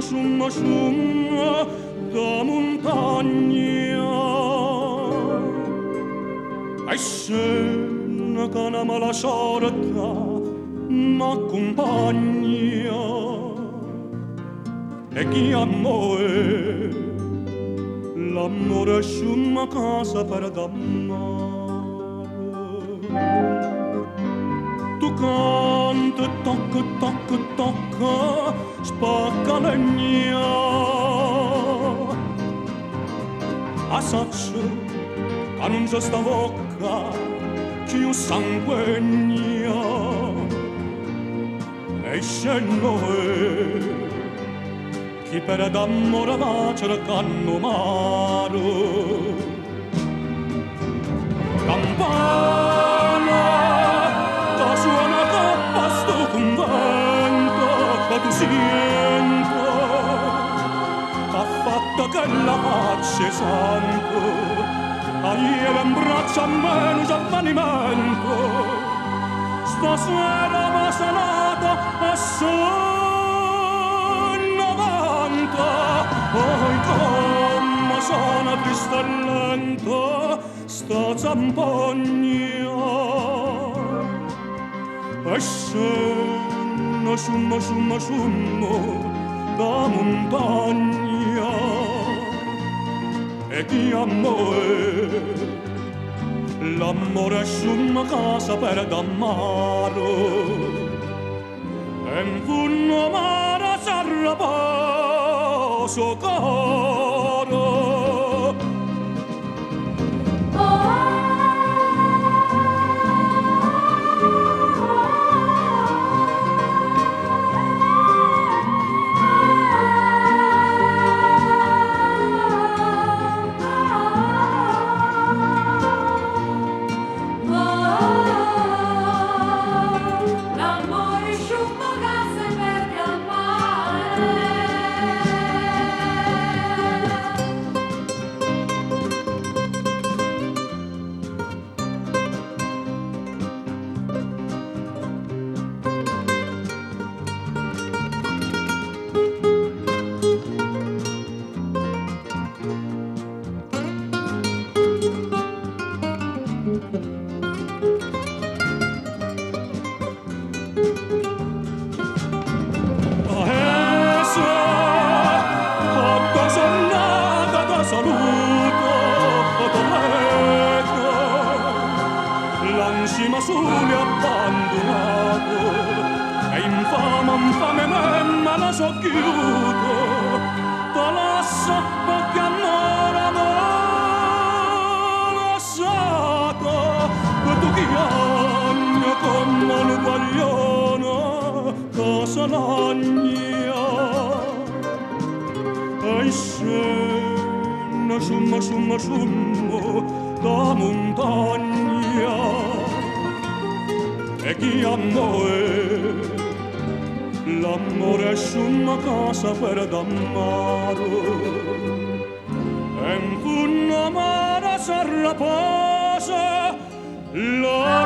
summa da montagna. E se una cana mala sorta m'accompagna, e chi amore, l'amore è una casa per d'ammare. Tu canti, tocca, tocca, tocca, spacca legna. Assaccio, che non c'è sta bocca, più sanguigna. E se noi, chi per d'amore va cercando mare. Campana, che suona coppa sto convento, che tu sento, che ha fatto che la pace santo, aiele in braccia a meno s'avvenimento, stasera m'ha sanata e poi come sono triste e lento sta zampogna. E scendo, summo, summo, summo da montagna. E chi amore, l'amore è una casa per d'ammare. E in funno mare s'arrapa suo coro. L'anima sole abbandonato e infame memma la so chiuso te lascia perché amore lasciato e tu chi agna come un guaglione casa l'agna e scena summa summa summa da montagna. E chi amore, l'amore è una casa per d'ammare. E in funno mare s'arrapose la